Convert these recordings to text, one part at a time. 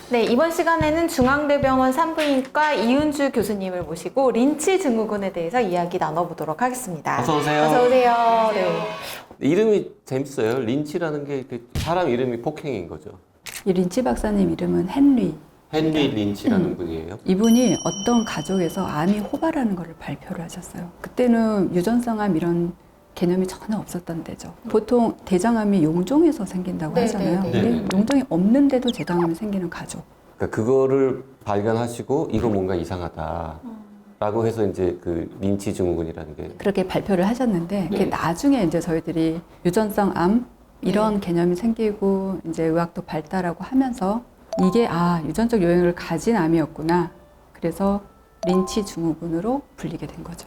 네, 이번 시간에는 중앙대병원 산부인과 이은주 교수님을 모시고 린치 증후군에 대해서 이야기 나눠보도록 하겠습니다. 어서 오세요. 어서 오세요. 네. 이름이 재밌어요. 린치라는 게 사람 이름이 폭행인 거죠. 이 린치 박사님 이름은 헨리. 헨리 린치라는 분이에요. 이분이 어떤 가족에서 암이 호발하는 것을 발표를 하셨어요. 그때는 유전성암 이런 개념이 전혀 없었던 때죠. 보통 대장암이 용종에서 생긴다고 네, 하잖아요. 네, 네. 근데 용종이 없는데도 대장암이 생기는 가족. 그러니까 그거를 발견하시고 이거 뭔가 이상하다라고 해서 이제 그 린치 증후군이라는 게 그렇게 발표를 하셨는데 네. 그게 나중에 이제 저희들이 유전성 암 이런 개념이 생기고 이제 의학도 발달하고 하면서 이게 유전적 요인을 가진 암이었구나. 그래서 린치 증후군으로 불리게 된 거죠.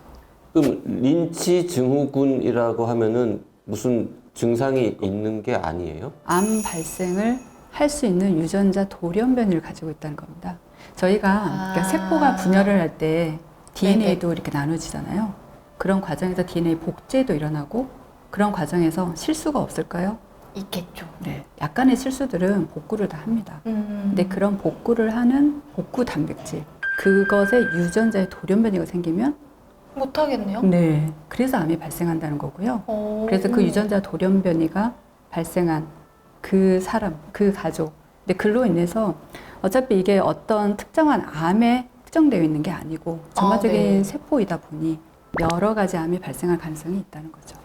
그럼 린치 증후군이라고 하면은 무슨 증상이 있는 게 아니에요? 암 발생을 할 수 있는 유전자 돌연변이를 가지고 있다는 겁니다. 저희가 그러니까 세포가 분열을 할 때 DNA도 이렇게 나눠지잖아요. 그런 과정에서 DNA 복제도 일어나고 그런 과정에서 실수가 없을까요? 있겠죠. 네. 약간의 실수들은 복구를 다 합니다. 근데 그런 복구를 하는 복구 단백질, 그것의 유전자의 돌연변이가 생기면 못하겠네요. 네. 그래서 암이 발생한다는 거고요. 그래서 그 유전자 돌연변이가 발생한 그 사람, 그 가족. 근데 그로 인해서 어차피 이게 어떤 특정한 암에 특정되어 있는 게 아니고 전반적인 네. 세포이다 보니 여러 가지 암이 발생할 가능성이 있다는 거죠.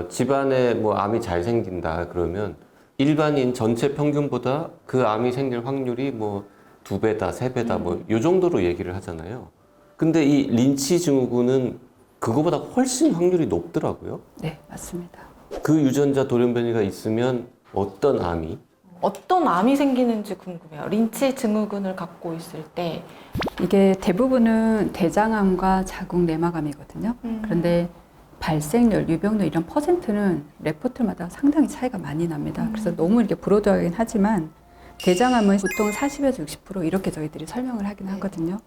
집안에 뭐 암이 잘 생긴다 그러면 일반인 전체 평균보다 그 암이 생길 확률이 뭐 2배다, 3배다 뭐 요 정도로 얘기를 하잖아요. 근데 이 린치 증후군은 그거보다 훨씬 확률이 높더라고요. 네, 맞습니다. 그 유전자 돌연변이가 있으면 어떤 암이? 어떤 암이 생기는지 궁금해요. 린치 증후군을 갖고 있을 때. 이게 대부분은 대장암과 자궁 내막암이거든요. 그런데 발생률, 유병률 이런 퍼센트는 레포트마다 상당히 차이가 많이 납니다. 그래서 너무 이렇게 브로드하긴 하지만 대장암은 보통 40에서 60% 이렇게 저희들이 설명을 하긴 하거든요.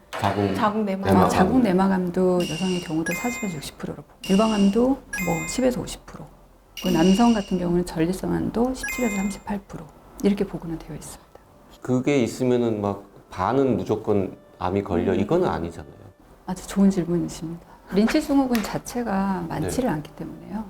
자궁 내막암. 자궁 내막암도 여성의 경우도 40에서 60%로 보고 유방암도 뭐 10에서 50%. 그 남성 같은 경우는 전립선암도 17에서 38% 이렇게 보고는 되어 있습니다. 그게 있으면은 막 반은 무조건 암이 걸려 이거는 아니잖아요. 아주 좋은 질문이십니다. 린치 증후군 자체가 많지를 않기 때문에요.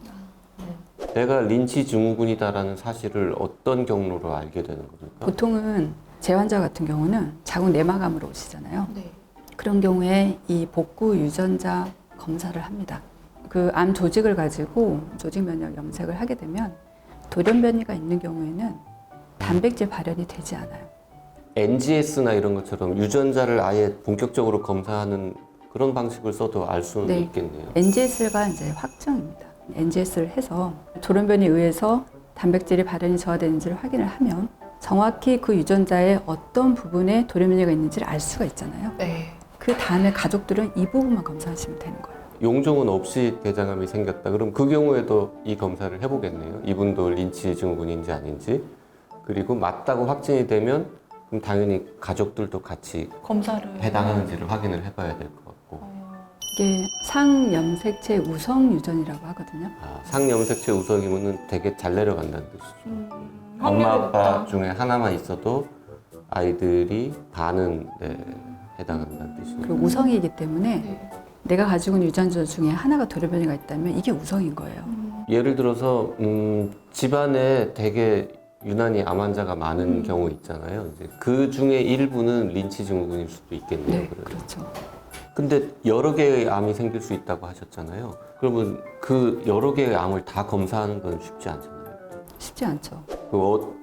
내가 린치 증후군이다라는 사실을 어떤 경로로 알게 되는 겁니까? 보통은 제 환자 같은 경우는 자궁 내막암으로 오시잖아요. 네. 그런 경우에 이 복구 유전자 검사를 합니다. 그 암 조직을 가지고 조직 면역 염색을 하게 되면 돌연변이가 있는 경우에는 단백질 발현이 되지 않아요. NGS나 이런 것처럼 유전자를 아예 본격적으로 검사하는 그런 방식을 써도 알 수는 네. 있겠네요. NGS가 이제 확정입니다. NGS를 해서 돌연변이에 의해서 단백질이 발현이 저하되는지를 확인을 하면 정확히 그 유전자의 어떤 부분에 돌연변이가 있는지를 알 수가 있잖아요. 네. 그 다음에 가족들은 이 부분만 검사하시면 되는 거예요. 용종은 없이 대장암이 생겼다. 그럼 그 경우에도 이 검사를 해보겠네요. 이분도 린치 증후군인지 아닌지. 그리고 맞다고 확진이 되면 그럼 당연히 가족들도 같이 검사를. 해당하는지를 확인을 해봐야 될 것 같고. 이게 상염색체 우성 유전이라고 하거든요. 상염색체 우성이면은 되게 잘 내려간다는 뜻이죠. 엄마 아빠 중에 하나만 있어도 아이들이 반은 해당한다는 뜻이죠. 그리고 우성이기 때문에 내가 가지고 있는 유전자 중에 하나가 돌연변이가 있다면 이게 우성인 거예요. 예를 들어서 집안에 되게 유난히 암 환자가 많은 경우 있잖아요. 이제 그 중에 일부는 린치 증후군일 수도 있겠네요. 네, 그러면. 그렇죠. 근데 여러 개의 암이 생길 수 있다고 하셨잖아요. 그러면 그 여러 개의 암을 다 검사하는 건 쉽지 않잖아요. 쉽지 않죠.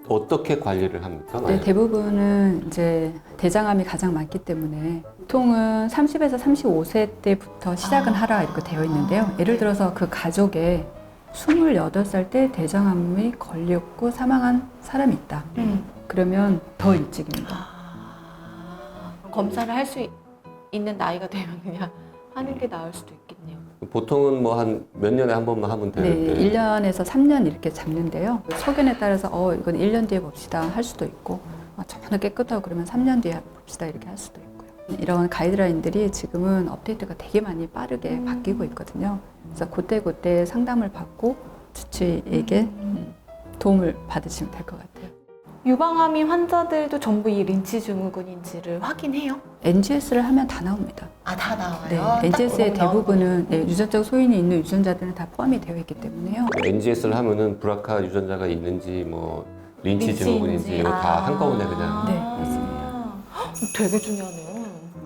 어떻게 관리를 합니까? 네, 대부분은 이제 대장암이 가장 많기 때문에 보통은 30에서 35세 때부터 시작은 하라 이렇게 되어 있는데요. 예를 들어서 그 가족에 28살 때 대장암이 걸렸고 사망한 사람이 있다. 그러면 더 일찍입니다. 검사를 할 수 있는 나이가 되면 그냥 하는 게 나을 수도 있겠네요. 보통은 뭐 한 몇 년에 한 번만 하면 네, 되는데 1년에서 3년 이렇게 잡는데요. 소견에 따라서 이건 1년 뒤에 봅시다 할 수도 있고 전혀 깨끗하고 그러면 3년 뒤에 봅시다 이렇게 할 수도 있고요. 이런 가이드라인들이 지금은 업데이트가 되게 많이 빠르게 바뀌고 있거든요. 그래서 그때 상담을 받고 주치의에게 도움을 받으시면 될 것 같아요. 유방암이 환자들도 전부 이 린치 증후군인지를 확인해요? NGS를 하면 다 나옵니다. 아, 다 나와요? 네, NGS의 대부분은 유전적 소인이 있는 유전자들은 다 포함이 되어 있기 때문에요. NGS를 하면은 브라카 유전자가 있는지 뭐 린치 린치인지. 증후군인지 이거 다 한꺼번에 그냥. 네, 맞습니다. 되게 중요하네요.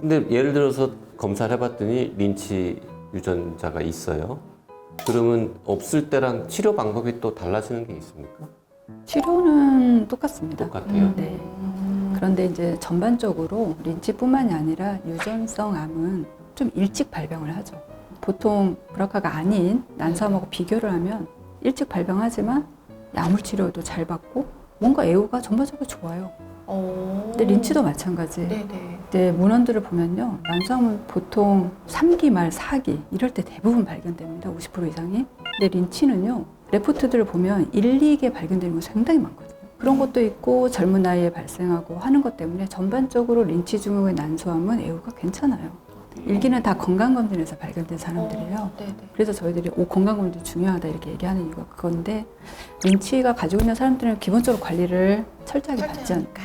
근데 예를 들어서 검사를 해봤더니 린치 유전자가 있어요. 그러면 없을 때랑 치료 방법이 또 달라지는 게 있습니까? 치료는 똑같습니다. 똑같아요. 네. 그런데 이제 전반적으로 린치뿐만이 아니라 유전성 암은 좀 일찍 발병을 하죠. 보통 브라카가 아닌 난소암하고 비교를 하면 일찍 발병하지만 약물 치료도 잘 받고 뭔가 애우가 전반적으로 좋아요. 근데 린치도 마찬가지. 네네. 네, 문헌들을 보면요. 난소암은 보통 3기 말 4기 이럴 때 대부분 발견됩니다. 50% 이상이. 근데 린치는요. 레포트들을 보면 1, 2기에 발견되는 거 상당히 많거든요. 그런 것도 있고 젊은 나이에 발생하고 하는 것 때문에 전반적으로 린치 증후군의 난소암은 애우가 괜찮아요. 일기는 다 건강검진에서 발견된 사람들이에요. 네네. 그래서 저희들이 건강검진 중요하다 이렇게 얘기하는 이유가 그건데 린치가 가지고 있는 사람들은 기본적으로 관리를 철저하게 받지 않고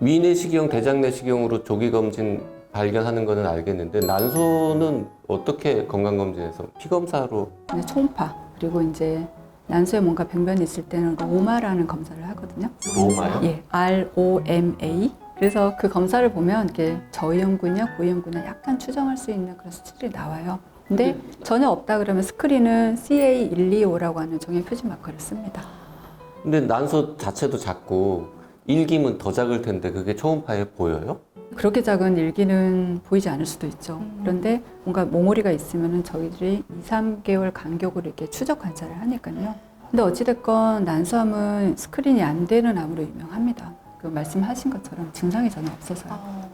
위내시경, 대장내시경으로 조기 검진 발견하는 거는 알겠는데 난소는 어떻게 건강검진에서 피검사로 이제 초음파 그리고 이제 난소에 뭔가 병변이 있을 때는 로마라는 검사를 하거든요. 로마요? 예, ROMA. 그래서 그 검사를 보면 이게 저위험군이냐 고위험군이냐 약간 추정할 수 있는 그런 수치들이 나와요. 근데 전혀 없다 그러면 스크린은 CA125라고 하는 정형 표준 마커를 씁니다. 근데 난소 자체도 작고 일기면 더 작을 텐데 그게 초음파에 보여요? 그렇게 작은 일기는 보이지 않을 수도 있죠. 그런데 뭔가 몽오리가 있으면 저희들이 2, 3개월 간격으로 이렇게 추적 관찰을 하니까요. 근데 어찌됐건 난소암은 스크린이 안 되는 암으로 유명합니다. 그 말씀하신 것처럼 증상이 전혀 없어서요.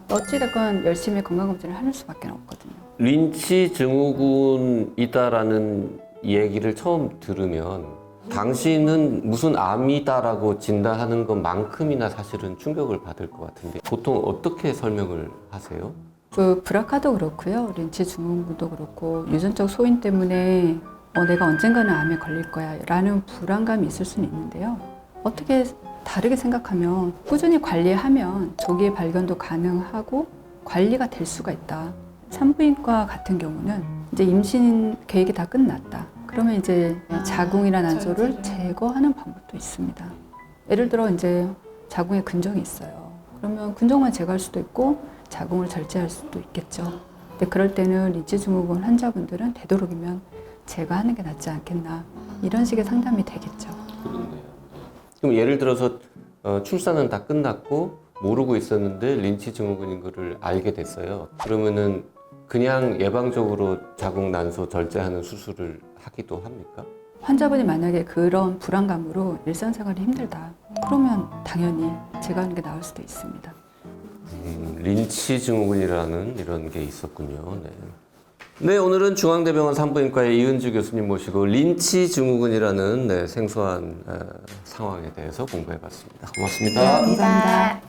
어찌됐건 열심히 건강검진을 하는 수밖에 없거든요. 린치 증후군이다라는 얘기를 처음 들으면 당신은 무슨 암이다라고 진단하는 것만큼이나 사실은 충격을 받을 것 같은데 보통 어떻게 설명을 하세요? 그 브라카도 그렇고요. 린치 증후군도 그렇고 유전적 소인 때문에 내가 언젠가는 암에 걸릴 거야 라는 불안감이 있을 수는 있는데요. 어떻게 다르게 생각하면 꾸준히 관리하면 조기 발견도 가능하고 관리가 될 수가 있다. 산부인과 같은 경우는 이제 임신 계획이 다 끝났다. 그러면 이제 자궁이나 난소를 제거하는 방법도 있습니다. 예를 들어 이제 자궁에 근종이 있어요. 그러면 근종만 제거할 수도 있고 자궁을 절제할 수도 있겠죠. 근데 그럴 때는 린치 증후군 환자분들은 되도록이면 제거하는 게 낫지 않겠나 이런 식의 상담이 되겠죠. 그렇네요. 그럼 예를 들어서 출산은 다 끝났고 모르고 있었는데 린치 증후군인 거를 알게 됐어요. 그러면은 그냥 예방적으로 자궁 난소 절제하는 수술을 하기도 합니까? 환자분이 만약에 그런 불안감으로 일상생활이 힘들다. 그러면 당연히 제거하는 게 나을 수도 있습니다. 린치 증후군이라는 이런 게 있었군요. 네. 네, 오늘은 중앙대병원 산부인과의 이은주 교수님 모시고 린치 증후군이라는 생소한 상황에 대해서 공부해봤습니다. 고맙습니다. 감사합니다.